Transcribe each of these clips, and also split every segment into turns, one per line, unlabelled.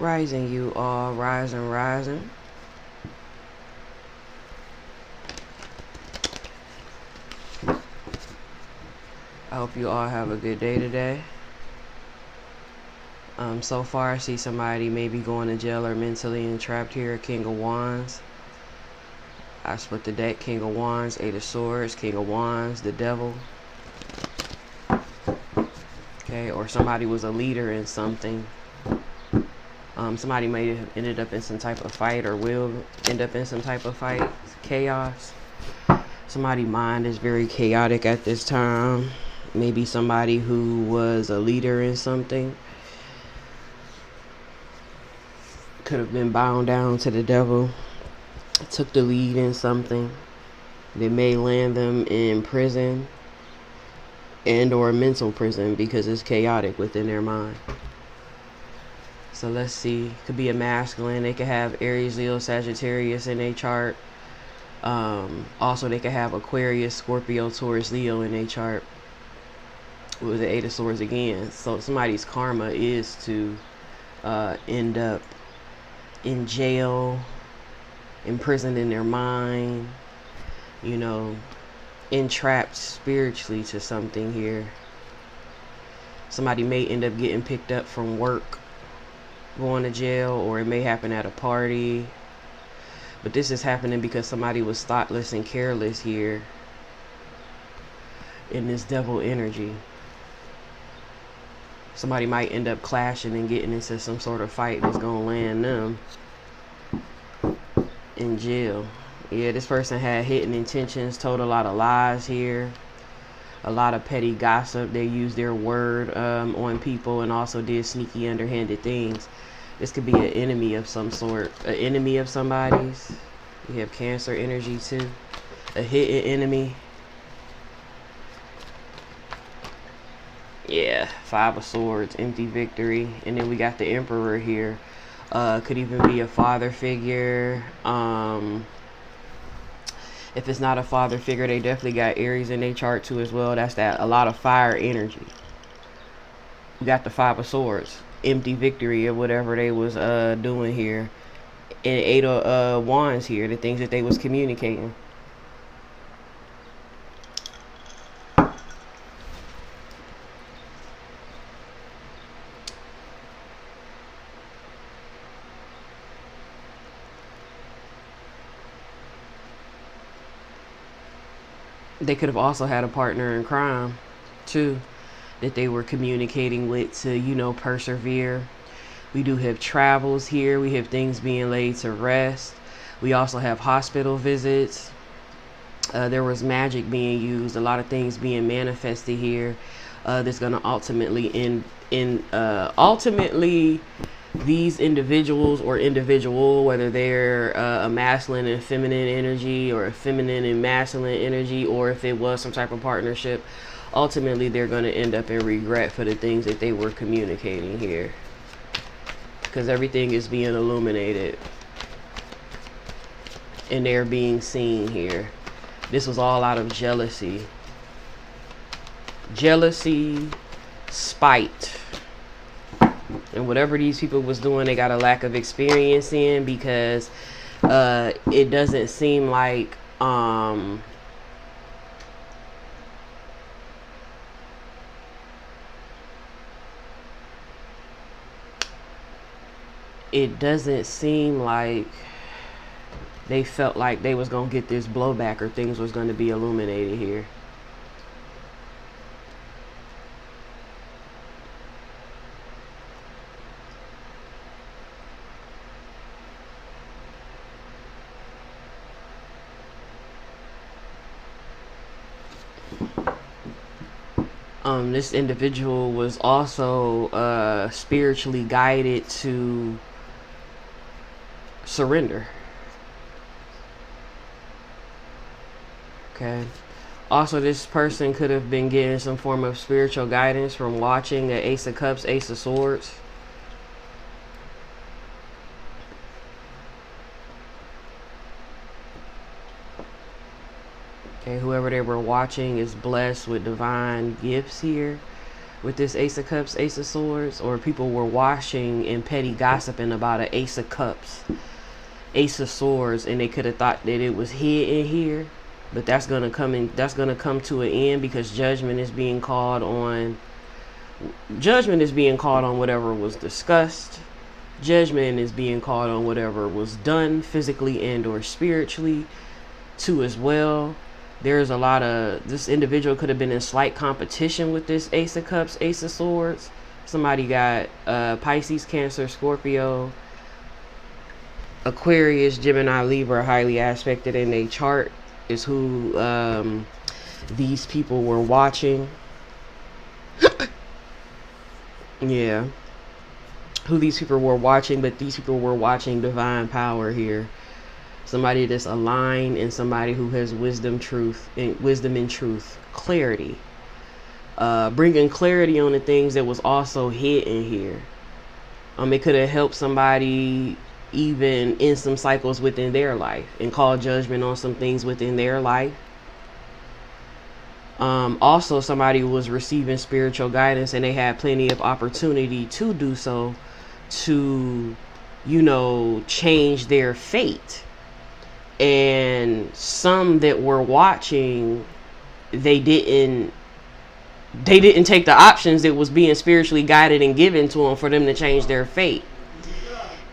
Rising, you all. Rising, rising. I hope you all have a good day today. So far I see somebody maybe going to jail or mentally entrapped here. King of Wands. I split the deck. King of Wands, Eight of Swords, King of Wands, the Devil. Okay, or somebody was a leader in something. Somebody may have ended up in some type of fight or will end up in some type of fight. Chaos. Somebody's mind is very chaotic at this time. Maybe somebody who was a leader in something could have been bound down to the devil, took the lead in something that may land them in prison and or mental prison because it's chaotic within their mind. So let's see. Could be a masculine. They could have Aries, Leo, Sagittarius in their chart. Also, they could have Aquarius, Scorpio, Taurus, Leo in their chart with the Eight of Swords again. So somebody's karma is to end up in jail, imprisoned in their mind, you know, entrapped spiritually to something here. Somebody may end up getting picked up from work, going to jail, or it may happen at a party. But this is happening because somebody was thoughtless and careless here in this devil energy. Somebody might end up clashing and getting into some sort of fight that's going to land them in jail. Yeah, this person had hidden intentions, told a lot of lies here. A lot of petty gossip. They used their word on people and also did sneaky, underhanded things. This could be an enemy of some sort. An enemy of somebody's. We have Cancer energy too. A hidden enemy. Yeah, Five of Swords, empty victory. And then we got the Emperor here. Could even be a father figure. If it's not a father figure, they definitely got Aries in their chart too as well. That's that, a lot of fire energy. We got the Five of Swords, empty victory or whatever they was doing here. And Eight of Wands here, the things that they was communicating. They could have also had a partner in crime too that they were communicating with to, you know, persevere. We do have travels here. We have things being laid to rest. We also have hospital visits. There was magic being used, a lot of things being manifested here. That's going to ultimately end in ultimately these individuals or individual, whether they're a masculine and feminine energy or a feminine and masculine energy, or if it was some type of partnership, ultimately they're going to end up in regret for the things that they were communicating here, because everything is being illuminated and they're being seen here. This was all out of jealousy, spite, and whatever these people was doing, they got a lack of experience in, because it doesn't seem like they felt like they was gonna get this blowback or things was gonna be illuminated here. This individual was also spiritually guided to surrender. Okay. Also, this person could have been getting some form of spiritual guidance from watching the Ace of Cups, Ace of Swords. Okay, whoever they were watching is blessed with divine gifts here. with this Ace of Cups, Ace of Swords, or people were washing and petty gossiping about an Ace of Cups, Ace of Swords, and they could have thought that it was hidden here, but that's gonna come in. That's gonna come to an end because judgment is being called on. Judgment is being called on whatever was discussed. Judgment is being called on whatever was done physically and or spiritually too as well. There's a lot of, this individual could have been in slight competition with this Ace of Cups, Ace of Swords. Somebody got Pisces, Cancer, Scorpio, Aquarius, Gemini, Libra highly aspected in their chart is who these people were watching. Yeah, who these people were watching, but these people were watching divine power here. Somebody that's aligned and somebody who has wisdom, and truth, clarity. Bringing clarity on the things that was also hidden here. It could have helped somebody even in some cycles within their life and call judgment on some things within their life. Also, somebody was receiving spiritual guidance and they had plenty of opportunity to do so, to, change their fate. And some that were watching, they didn't take the options that was being spiritually guided and given to them for them to change their fate.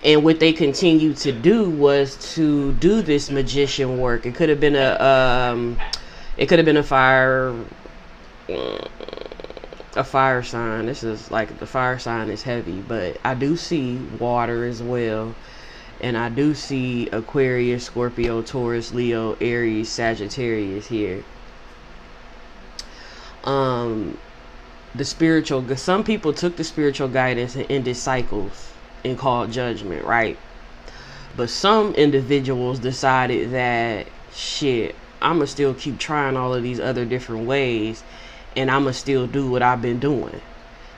And what they continued to do was to do this magician work. It could have been a fire sign. This is like, the fire sign is heavy, but I do see water as well. And I do see Aquarius, Scorpio, Taurus, Leo, Aries, Sagittarius here. Some people took the spiritual guidance and ended cycles and called judgment, right? But some individuals decided that, shit, I'ma still keep trying all of these other different ways and I'ma still do what I've been doing.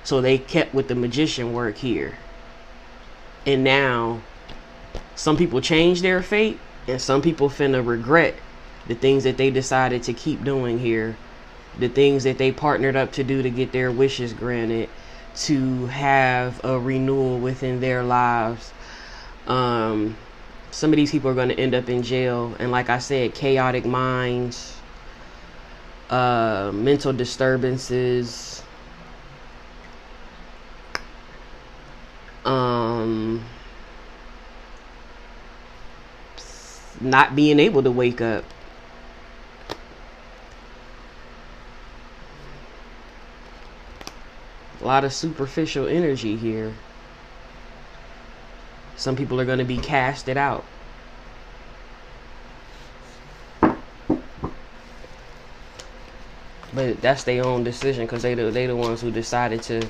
So they kept with the magician work here. And now some people change their fate and some people finna regret the things that they decided to keep doing here. The things that they partnered up to do to get their wishes granted, to have a renewal within their lives. Some of these people are going to end up in jail. And like I said, chaotic minds, mental disturbances, not being able to wake up. A lot of superficial energy here. Some people are going to be casted out. But that's their own decision because they the ones who decided to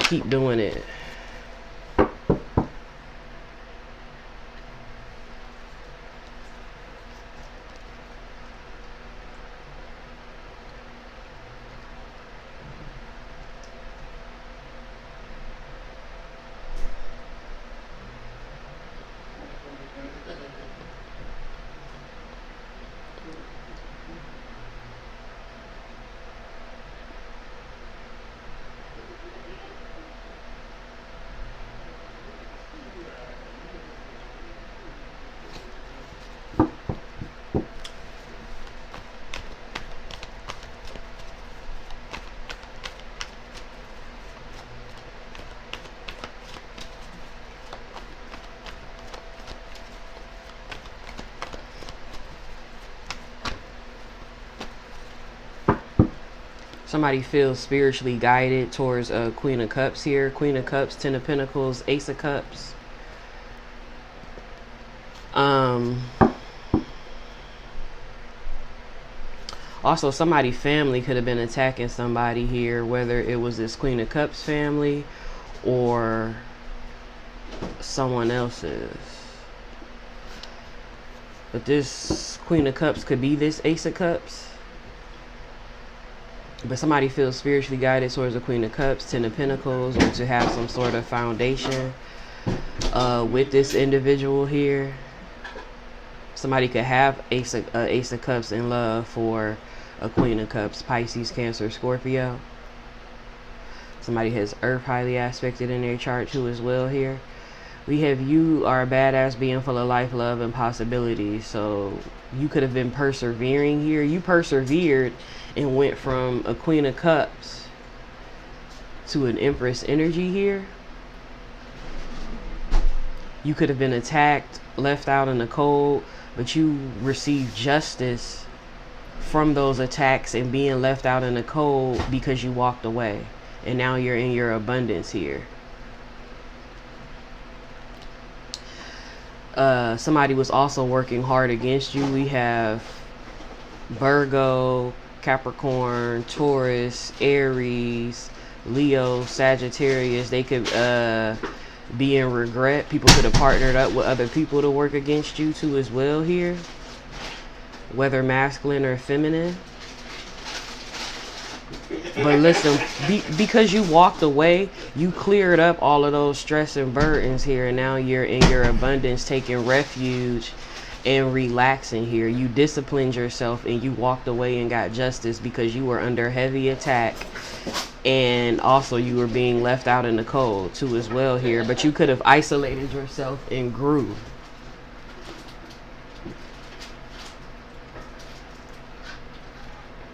keep doing it. Somebody feels spiritually guided towards a Queen of Cups here. Queen of Cups, Ten of Pentacles, Ace of Cups. Also, somebody's family could have been attacking somebody here, whether it was this Queen of Cups family or someone else's. But this Queen of Cups could be this Ace of Cups. But somebody feels spiritually guided towards the Queen of Cups, Ten of Pentacles, or to have some sort of foundation with this individual here. Somebody could have Ace of Cups in love for a Queen of Cups, Pisces, Cancer, Scorpio. Somebody has Earth highly aspected in their chart too as well here. We have you are a badass being full of life, love, and possibilities. So you could have been persevering here. You persevered and went from a Queen of Cups to an Empress energy here. You could have been attacked, left out in the cold, but you received justice from those attacks and being left out in the cold because you walked away. And now you're in your abundance here. Somebody was also working hard against you. We have Virgo, Capricorn, Taurus, Aries, Leo, Sagittarius. They could be in regret. People could have partnered up with other people to work against you too as well here, whether masculine or feminine. But listen, because you walked away, you cleared up all of those stress and burdens here, and now you're in your abundance, taking refuge and relaxing here. You disciplined yourself and you walked away and got justice because you were under heavy attack, and also you were being left out in the cold too as well here. But you could have isolated yourself and grew.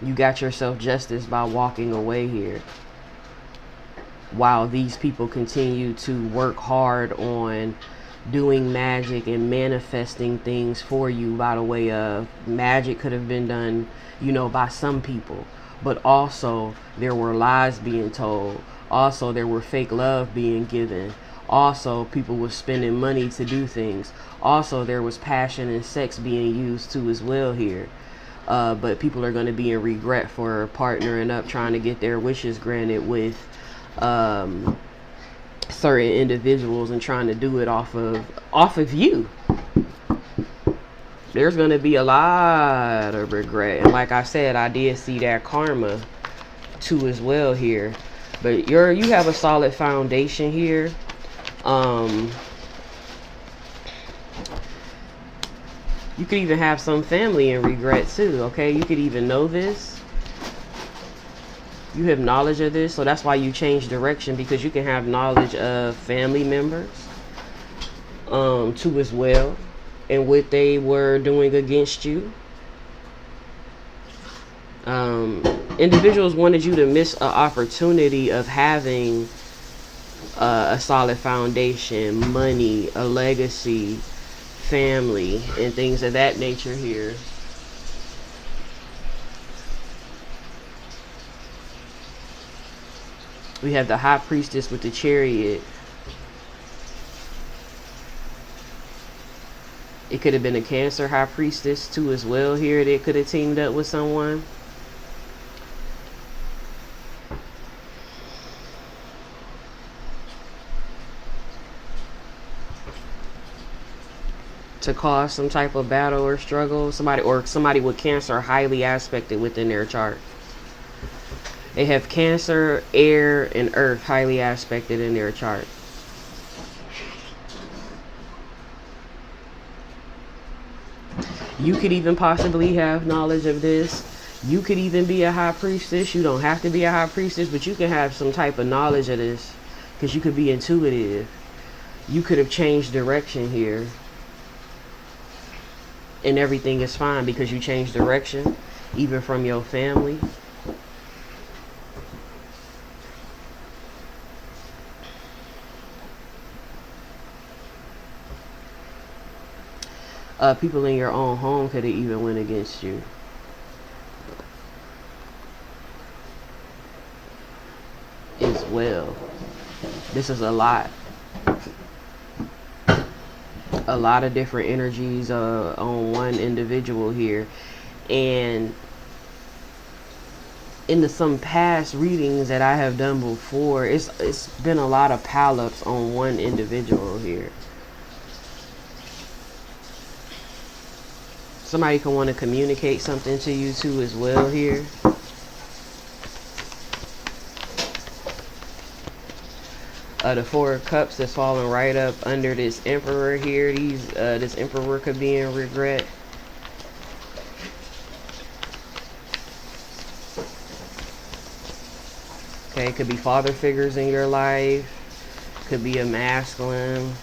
You got yourself justice by walking away here, while these people continue to work hard on doing magic and manifesting things for you. By the way of magic could have been done, you know, by some people, but also there were lies being told. Also there were fake love being given. Also people were spending money to do things. Also there was passion and sex being used too as well here. But people are going to be in regret for partnering up, trying to get their wishes granted with certain individuals and trying to do it off of you. There's going to be a lot of regret. And like I said, I did see that karma too as well here. But you have a solid foundation here. You could even have some family in regret too, okay? You could even know this. You have knowledge of this, so that's why you change direction, because you can have knowledge of family members too as well, and what they were doing against you. Individuals wanted you to miss an opportunity of having a solid foundation, money, a legacy, family, and things of that nature here. We have the High Priestess with the Chariot. It could have been a Cancer High Priestess too as well here. They could have teamed up with someone. To cause some type of battle or struggle. Somebody with Cancer highly aspected within their chart. They have Cancer, Air, and Earth highly aspected in their chart. You could even possibly have knowledge of this. You could even be a High Priestess. You don't have to be a High Priestess, but you can have some type of knowledge of this, because you could be intuitive. You could have changed direction here, and everything is fine because you changed direction, even from your family. People in your own home could have even went against you. As well. This is a lot. A lot of different energies on one individual here. And in some past readings that I have done before, it's been a lot of pile-ups on one individual here. Somebody can want to communicate something to you too as well here. The Four of Cups that's falling right up under this Emperor here. This Emperor could be in regret. Okay, it could be father figures in your life. Could be a masculine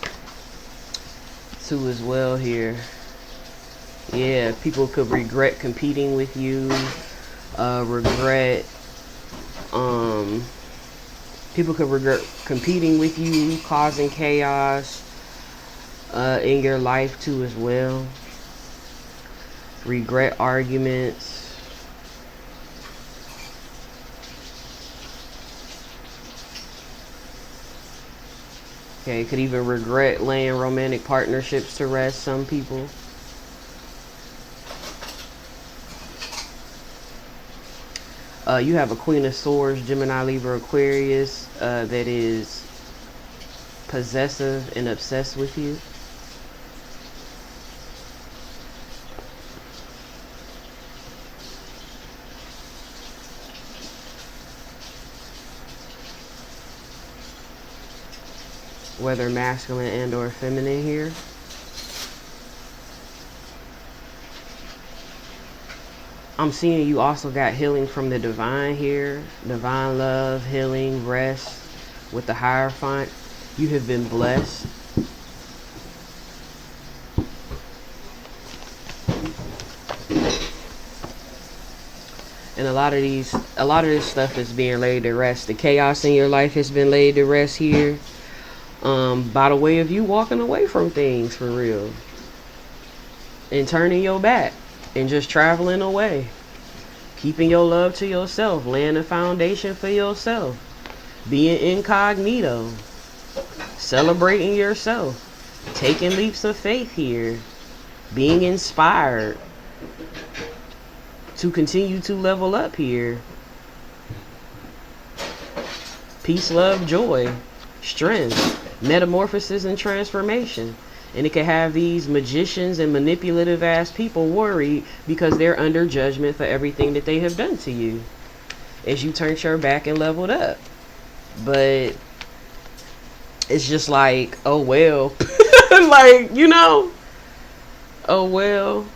too as well here. Yeah, people could regret competing with you. Regret. People could regret competing with you, causing chaos in your life too as well. Regret arguments. Okay, could even regret laying romantic partnerships to rest, some people. You have a Queen of Swords, Gemini, Libra, Aquarius, that is possessive and obsessed with you. Whether masculine and or feminine here. I'm seeing you also got healing from the divine here. Divine love, healing, rest with the Hierophant. You have been blessed. And a lot of this stuff is being laid to rest. The chaos in your life has been laid to rest here. By the way of you walking away from things for real. And turning your back. And just traveling away. Keeping your love to yourself. Laying a foundation for yourself. Being incognito. Celebrating yourself. Taking leaps of faith here. Being inspired to continue to level up here. Peace, love, joy, strength, metamorphosis, and transformation. And it can have these magicians and manipulative ass people worried because they're under judgment for everything that they have done to you as you turned your back and leveled up. But it's just like, oh well. Like, you know, oh well.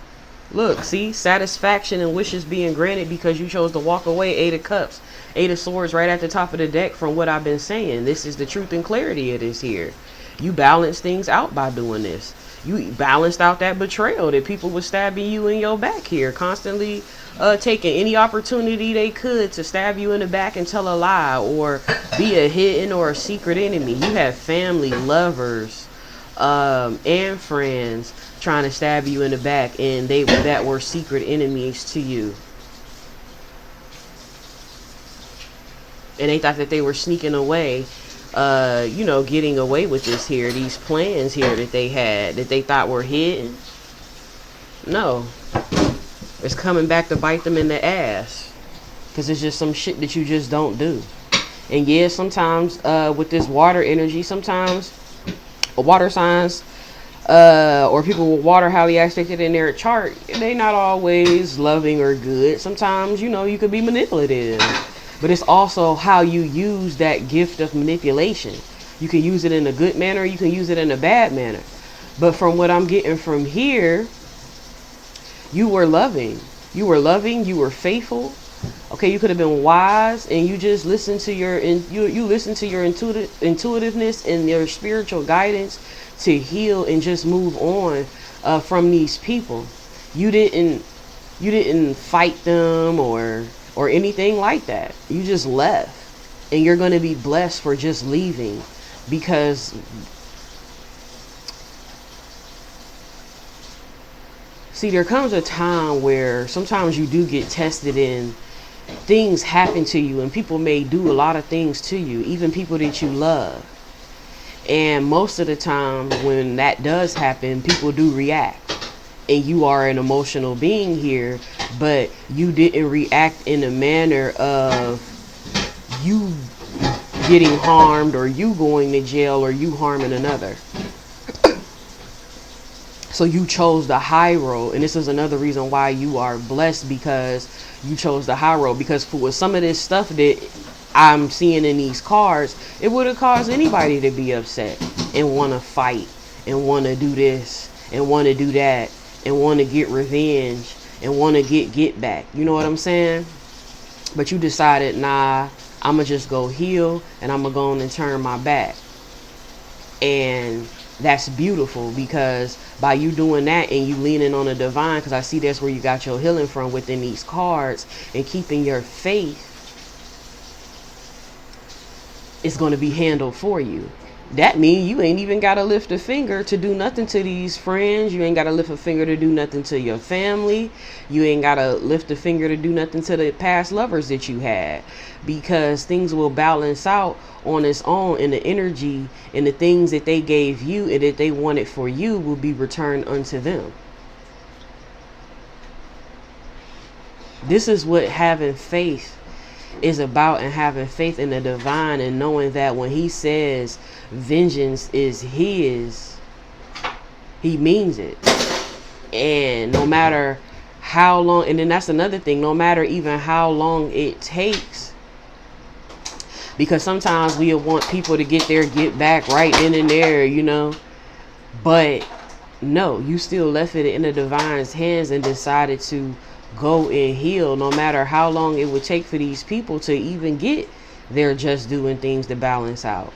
Look, see, satisfaction and wishes being granted because you chose to walk away. 8 of Cups, 8 of Swords right at the top of the deck from what I've been saying. This is the truth and clarity of this here. You balance things out by doing this. You balanced out that betrayal that people were stabbing you in your back here. Constantly taking any opportunity they could to stab you in the back and tell a lie or be a hidden or a secret enemy. You have family, lovers, and friends trying to stab you in the back, and that were secret enemies to you. And they thought that they were sneaking away, you know, getting away with this here, these plans here that they had, that they thought were hidden. No. It's coming back to bite them in the ass. Because it's just some shit that you just don't do. And yeah, sometimes with this water energy, sometimes water signs or people with water highly aspected in their chart, they not always loving or good. Sometimes, you know, you could be manipulative. But it's also how you use that gift of manipulation. You can use it in a good manner, you can use it in a bad manner. But from what I'm getting from here, you were loving. You were loving, you were faithful. Okay, you could have been wise, and you just listened to your you listen to your intuitiveness and your spiritual guidance to heal and just move on from these people. You didn't fight them or anything like that. You just left, and you're going to be blessed for just leaving, because see, there comes a time where sometimes you do get tested and things happen to you, and people may do a lot of things to you, even people that you love. And most of the time when that does happen, people do react. And you are an emotional being here, but you didn't react in a manner of you getting harmed or you going to jail or you harming another. So you chose the high road, and this is another reason why you are blessed, because you chose the high road. Because for some of this stuff that I'm seeing in these cards, it would have caused anybody to be upset and want to fight and want to do this and want to do that and want to get revenge and want to get back. You know what I'm saying? But you decided, nah, I'm going to just go heal and I'm going to go on and turn my back. And that's beautiful, because by you doing that and you leaning on the divine, because I see that's where you got your healing from within these cards, and keeping your faith, it's going to be handled for you. That means you ain't even got to lift a finger to do nothing to these friends. You ain't got to lift a finger to do nothing to your family. You ain't got to lift a finger to do nothing to the past lovers that you had, because things will balance out on its own, and the energy and the things that they gave you and that they wanted for you will be returned unto them. This is what having faith is about, and having faith in the divine, and knowing that when he says vengeance is his, he means it. And no matter how long, and then that's another thing, no matter even how long it takes, because sometimes we want people to get back right then and there, you know, but no, you still left it in the divine's hands and decided to go and heal, no matter how long it would take for these people to even get their just doing things to balance out.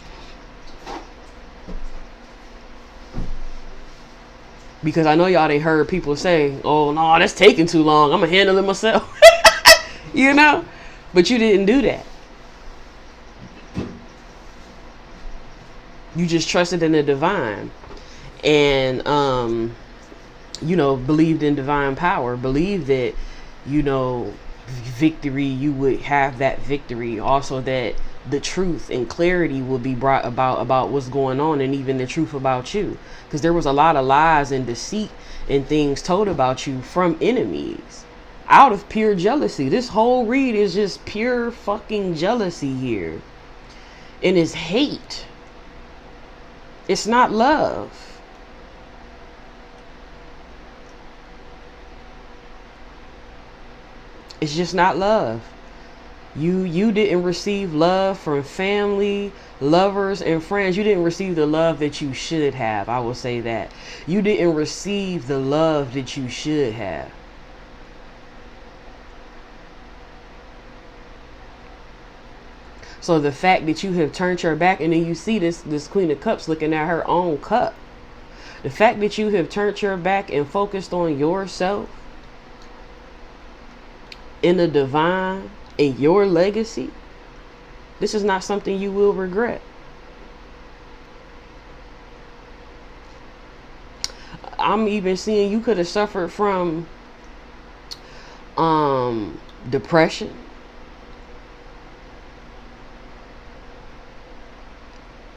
Because I know y'all done heard people say, oh no, that's taking too long, I'm gonna handle it myself. You know, but you didn't do that. You just trusted in the divine, and you know, believed in divine power, believed that, you know, victory, you would have that victory. Also that the truth and clarity will be brought about what's going on, and even the truth about you. Because there was a lot of lies and deceit and things told about you from enemies out of pure jealousy. This whole read is just pure fucking jealousy here. And it's hate. It's not love. It's just not love. You didn't receive love from family, lovers, and friends. You didn't receive the love that you should have. I will say that. You didn't receive the love that you should have. So the fact that you have turned your back, and then you see this Queen of Cups looking at her own cup. The fact that you have turned your back and focused on yourself, in the divine, in your legacy, this is not something you will regret. I'm even seeing you could have suffered from depression,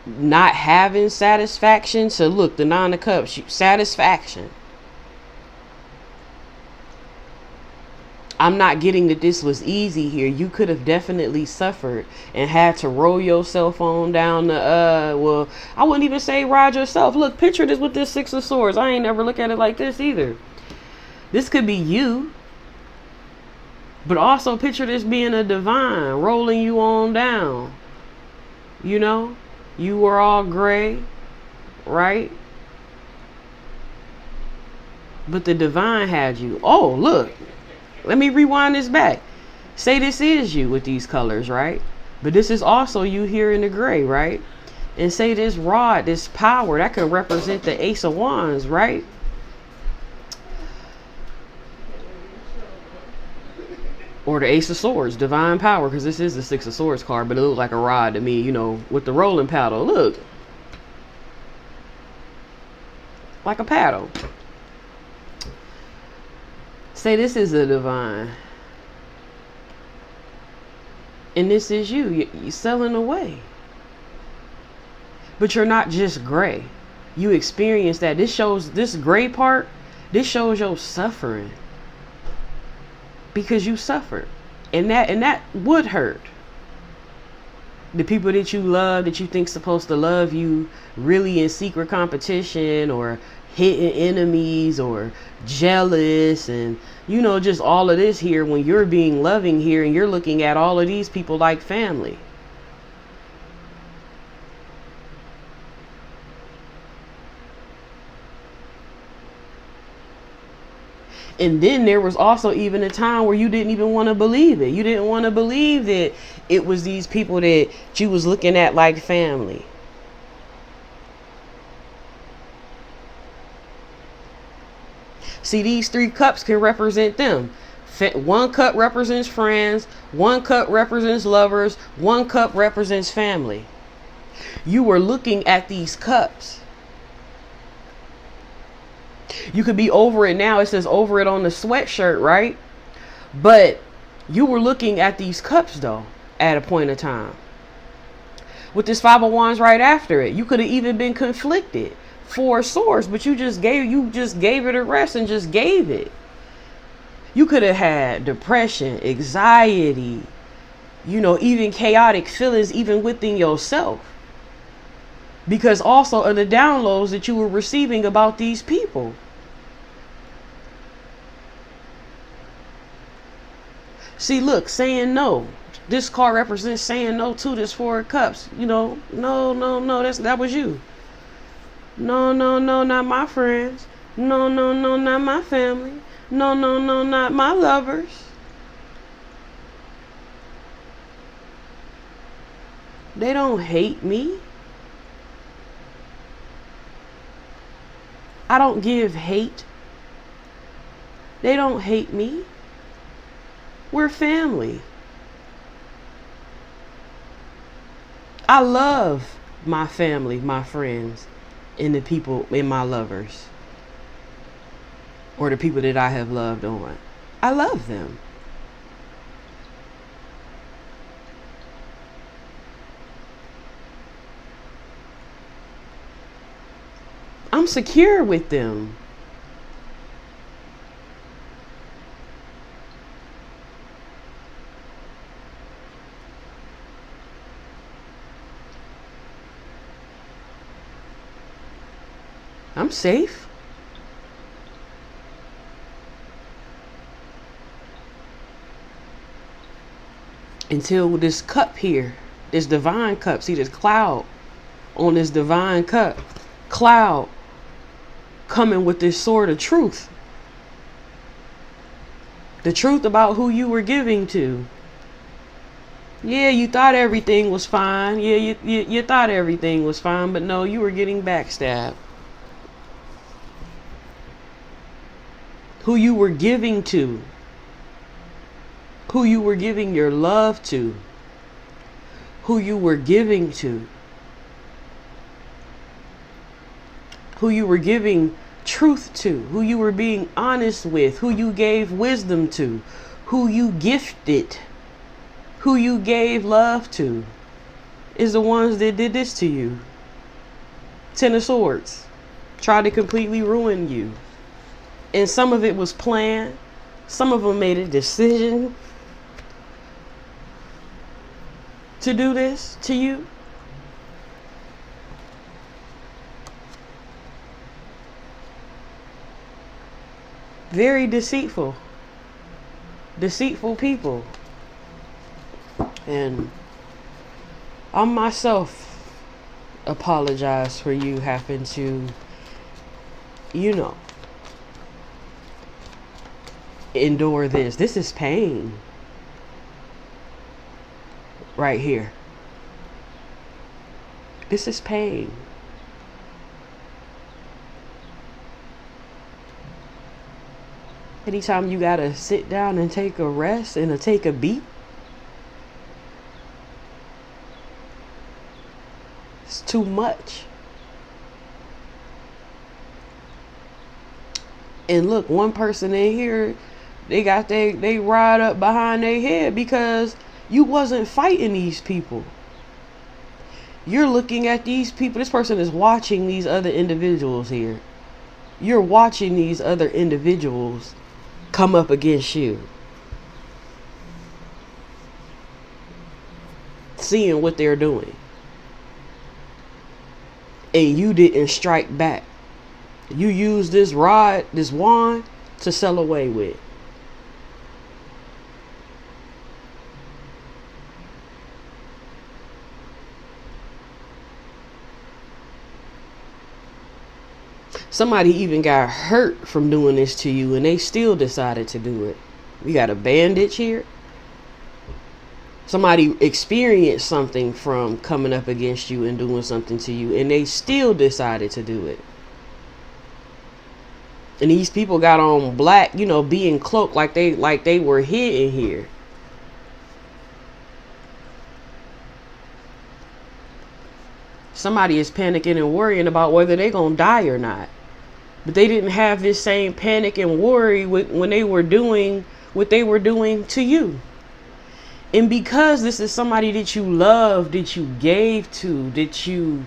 not having satisfaction. So look, the Nine of Cups, satisfaction. I'm not getting that this was easy here. You could have definitely suffered and had to roll yourself on down the, well, I wouldn't even say ride yourself. Look, picture this with this Six of Swords. I ain't never look at it like this either. This could be you. But also picture this being a divine rolling you on down. You know, you were all gray, right? But the divine had you. Oh, look. Let me rewind this back. Say this is you with these colors, right? But this is also you here in the gray, right? And say this rod, this power, that could represent the Ace of Wands, right? Or the Ace of Swords, divine power, because this is the Six of Swords card, but it looks like a rod to me, you know, with the rolling paddle. Look. Like a paddle. Say this is a divine. And this is you. You're selling away. But you're not just gray. You experience that. This shows, this gray part, this shows your suffering. Because you suffered. And that would hurt. The people that you love, that you think supposed to love you, really in secret competition, or hidden enemies, or jealous, and you know, just all of this here, when you're being loving here and you're looking at all of these people like family. And then there was also even a time where you didn't even want to believe it. You didn't want to believe that it was these people that you was looking at like family. See, these 3 cups can represent them. 1 cup represents friends, 1 cup represents lovers, 1 cup represents family. You were looking at these cups. You could be over it now. It says over it on the sweatshirt, right? But you were looking at these cups though at a point of time. With this 5 of Wands right after it, you could have even been conflicted. 4 swords, but you just gave it a rest and just gave it. You could have had depression, anxiety, even chaotic feelings even within yourself. Because also of the downloads that you were receiving about these people. See, look, saying no. This card represents saying no to this 4 of Cups. No, that was you. No, not my friends. No, not my family. No, not my lovers. They don't hate me. I don't give hate. They don't hate me. We're family. I love my family, my friends, and the people and my lovers. Or the people that I have loved on. I love them. I'm secure with them. I'm safe. Until this cup here, this divine cup, see this cloud on this divine cup, cloud coming with this sword of truth. The truth about who you were giving to. Yeah, you thought everything was fine. Yeah, you thought everything was fine, but no, you were getting backstabbed. Who you were giving to. Who you were giving your love to. Who you were giving to. Who you were giving truth to. Who you were being honest with. Who you gave wisdom to. Who you gifted. Who you gave love to. Is the ones that did this to you. 10 of Swords. Tried to completely ruin you. And some of it was planned. Some of them made a decision to do this to you. Very deceitful. Deceitful people. And I myself apologize for you having to, endure this. This is pain. Right here. This is pain. Anytime you gotta sit down and take a rest and take a beat, it's too much. And look, one person in here, they ride up behind their head because you wasn't fighting these people. You're looking at these people. This person is watching these other individuals here. You're watching these other individuals come up against you. Seeing what they're doing. And you didn't strike back. You used this wand to sell away with. Somebody even got hurt from doing this to you and they still decided to do it. We got a bandage here. Somebody experienced something from coming up against you and doing something to you and they still decided to do it. And these people got on black, you know, being cloaked like they were hidden here. Somebody is panicking and worrying about whether they're going to die or not. But they didn't have this same panic and worry when they were doing what they were doing to you. And because this is somebody that you love, that you gave to, that you,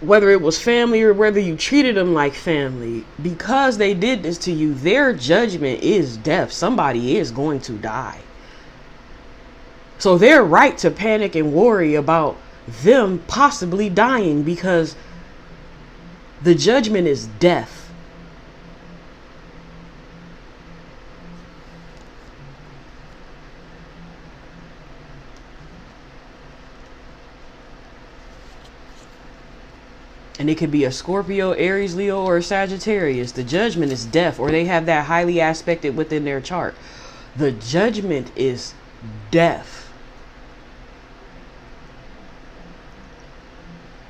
whether it was family or whether you treated them like family, because they did this to you, their judgment is death. Somebody is going to die. So they're right to panic and worry about them possibly dying because the judgment is death. And it could be a Scorpio, Aries, Leo, or Sagittarius. The judgment is death, or they have that highly aspected within their chart. The judgment is death.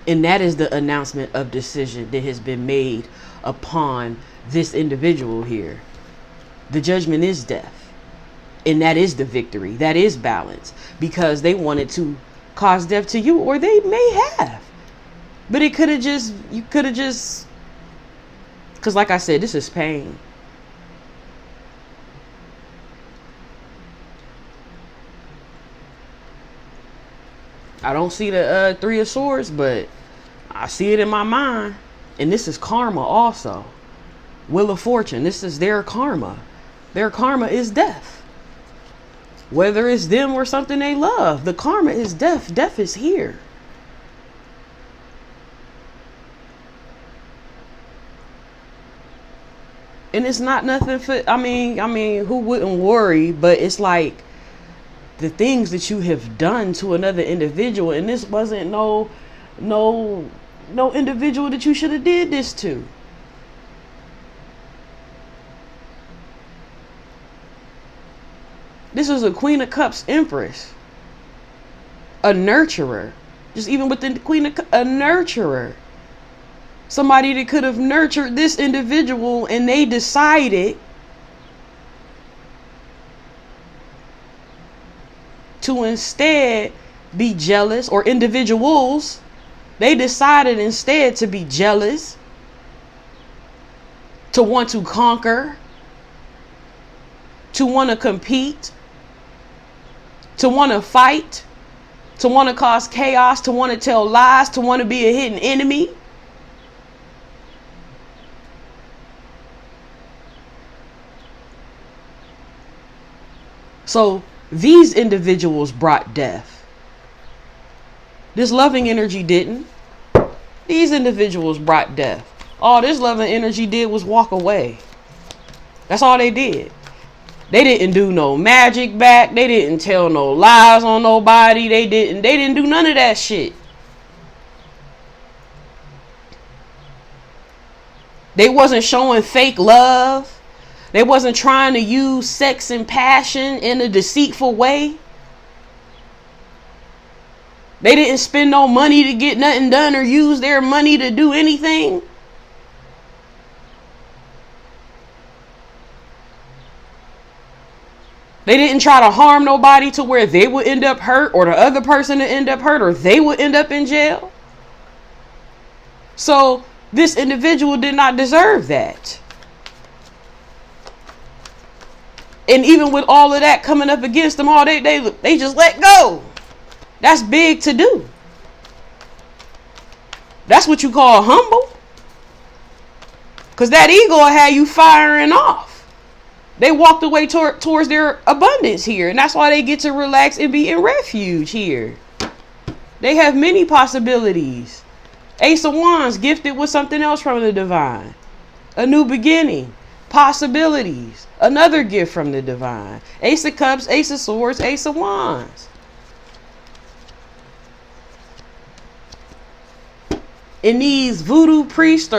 And that is the announcement of decision that has been made upon this individual here. The judgment is death. And that is the victory. That is balance. Because they wanted to cause death to you, or they may have. But it could have just, you could have just, because like I said, this is pain. I don't see the Three of Swords, but I see it in my mind. And this is karma also. Wheel of Fortune. This is their karma. Their karma is death. Whether it's them or something they love, the karma is death. Death is here. And it's not nothing for, I mean, who wouldn't worry? But it's like, the things that you have done to another individual, and this wasn't no individual that you should have did this to. This was a Queen of Cups Empress, a nurturer. Just even within the Queen of Cups, a nurturer. Somebody that could have nurtured this individual, and they decided to instead be jealous, or individuals, they decided instead to be jealous, to want to conquer, to want to compete, to want to fight, to want to cause chaos, to want to tell lies, to want to be a hidden enemy. So these individuals brought death. This loving energy didn't. These individuals brought death. All this loving energy did was walk away. That's all they did. They didn't do no magic back. They didn't tell no lies on nobody. They didn't do none of that shit. They wasn't showing fake love. They wasn't trying to use sex and passion in a deceitful way. They didn't spend no money to get nothing done or use their money to do anything. They didn't try to harm nobody to where they would end up hurt, or the other person would end up hurt, or they would end up in jail. So this individual did not deserve that. And even with all of that coming up against them, all they just let go. That's big to do. That's what you call humble. Because that ego will have you firing off. They walked away towards their abundance here. And that's why they get to relax and be in refuge here. They have many possibilities. Ace of Wands, gifted with something else from the divine. A new beginning. Possibilities. Another gift from the divine. Ace of Cups, Ace of Swords, Ace of Wands. And these voodoo priests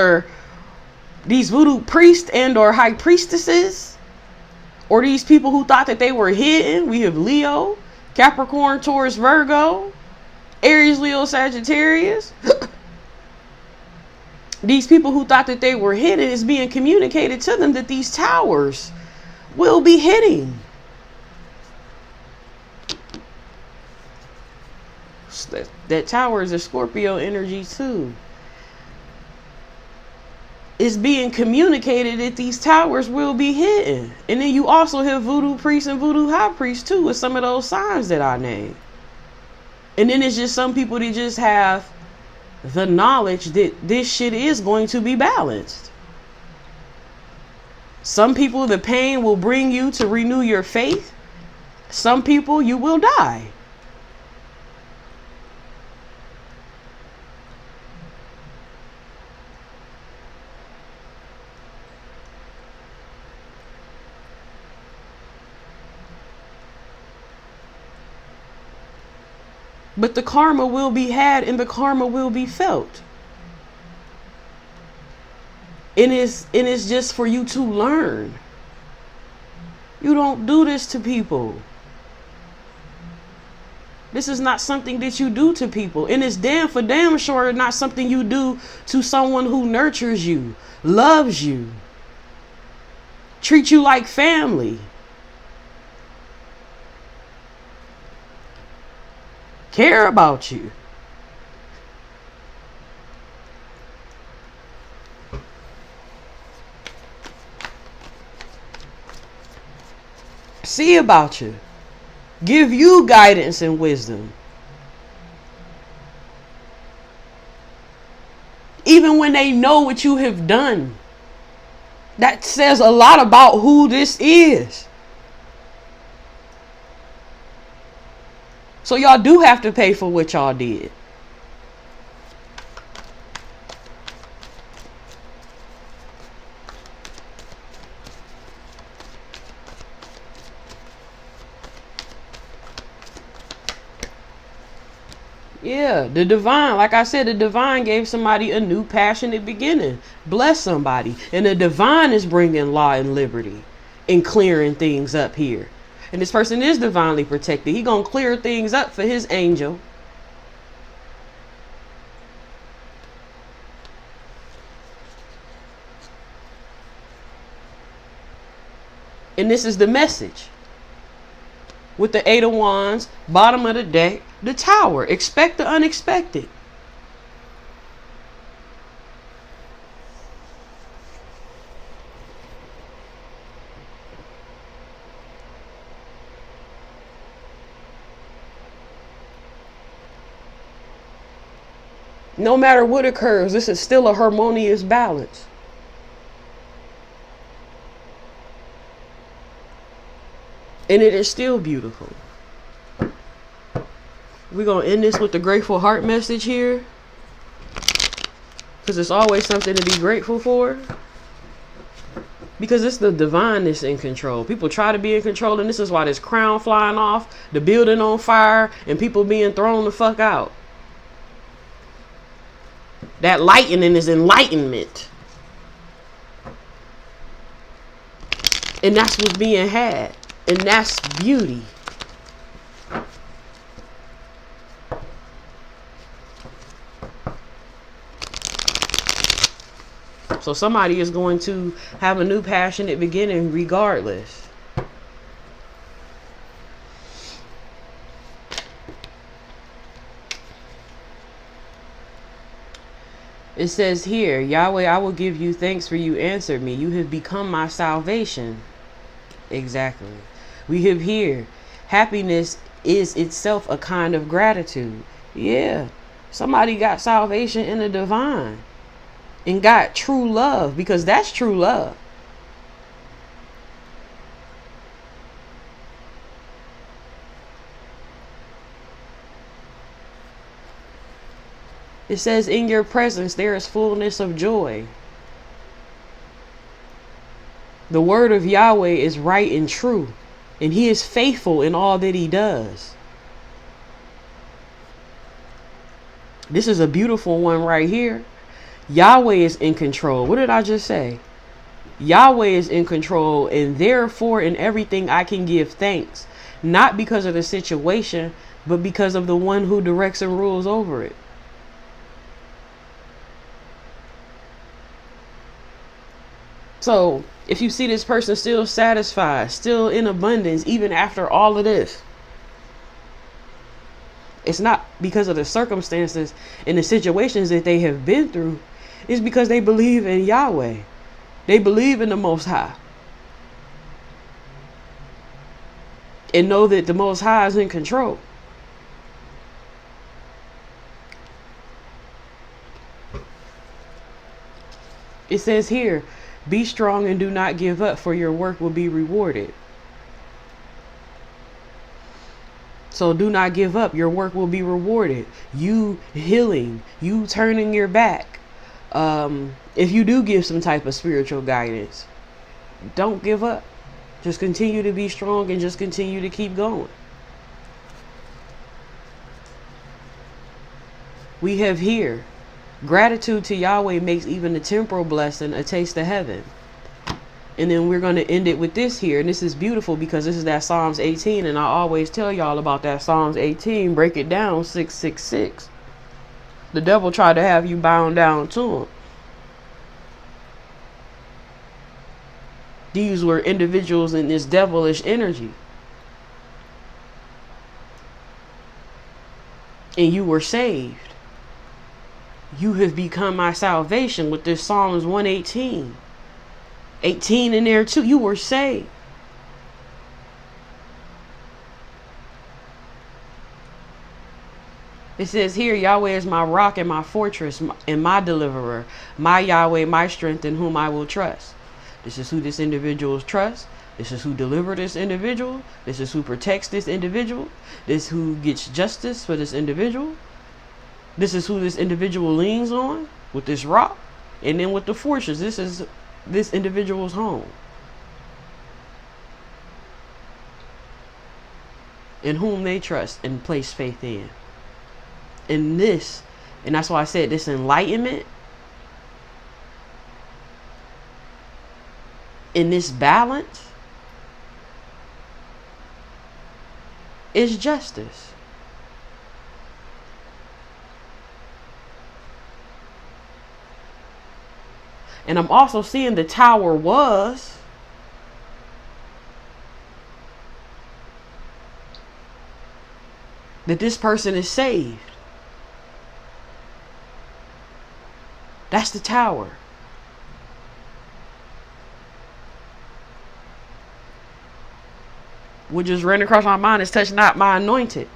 and or high priestesses, or these people who thought that they were hidden. We have Leo, Capricorn, Taurus, Virgo, Aries, Leo, Sagittarius. These people who thought that they were hidden, is being communicated to them that these towers will be hitting. That tower is a Scorpio energy too. It's being communicated that these towers will be hitting. And then you also have voodoo priests and voodoo high priests too, with some of those signs that I named. And then it's just some people that just have the knowledge that this shit is going to be balanced. Some people, the pain will bring you to renew your faith. Some people, you will die. But the karma will be had and the karma will be felt. And it's just for you to learn. You don't do this to people. This is not something that you do to people. And it's damn sure not something you do to someone who nurtures you, loves you, treats you like family. Care about you. See about you. Give you guidance and wisdom. Even when they know what you have done. That says a lot about who this is. So y'all do have to pay for what y'all did. Yeah, the divine, like I said, the divine gave somebody a new passionate beginning. Bless somebody. And the divine is bringing law and liberty and clearing things up here. And this person is divinely protected. He gonna clear things up for his angel. And this is the message. With the 8 of Wands, bottom of the deck, the Tower. Expect the unexpected. No matter what occurs, this is still a harmonious balance. And it is still beautiful. We're going to end this with the grateful heart message here. Because it's always something to be grateful for. Because it's the divineness in control. People try to be in control, and this is why this crown flying off, the building on fire, and people being thrown the fuck out. That lightning is enlightenment. And that's what's being had. And that's beauty. So somebody is going to have a new passionate beginning regardless. It says here, Yahweh, I will give you thanks for you answered me. You have become my salvation. Exactly. We have here, happiness is itself a kind of gratitude. Yeah. Somebody got salvation in the divine. And got true love, because that's true love. It says, in your presence there is fullness of joy. The word of Yahweh is right and true, and he is faithful in all that he does. This is a beautiful one right here. Yahweh is in control. What did I just say? Yahweh is in control, and therefore in everything I can give thanks. Not because of the situation, but because of the one who directs and rules over it. So if you see this person still satisfied, still in abundance, even after all of this, it's not because of the circumstances and the situations that they have been through. It's because they believe in Yahweh. They believe in the Most High. And know that the Most High is in control. It says here, be strong and do not give up, for your work will be rewarded. So do not give up. Your work will be rewarded. You healing, you turning your back. If you do give some type of spiritual guidance, don't give up. Just continue to be strong and just continue to keep going. We have here, gratitude to Yahweh makes even the temporal blessing a taste of heaven. And then we're going to end it with this here. And this is beautiful because this is that Psalms 18. And I always tell y'all about that Psalms 18. Break it down, 666. The devil tried to have you bound down to him. These were individuals in this devilish energy. And you were saved. You have become my salvation with this Psalms 118. 18 in there too. You were saved. It says here, Yahweh is my rock and my fortress and my deliverer. My Yahweh, my strength, in whom I will trust. This is who this individual trusts. This is who delivers this individual. This is who protects this individual. This is who gets justice for this individual. This is who this individual leans on with this rock. And then with the fortress, this is this individual's home. In whom they trust and place faith in. And this, and that's why I said this enlightenment, in this balance, is justice. And I'm also seeing the tower was that this person is saved. That's the tower. What just ran across my mind is touch not my anointed.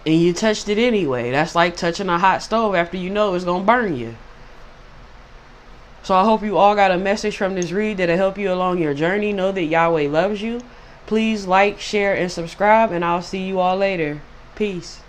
And you touched it anyway. That's like touching a hot stove after you know it's going to burn you. So I hope you all got a message from this read that'll help you along your journey. Know that Yahweh loves you. Please like, share, and subscribe. And I'll see you all later. Peace.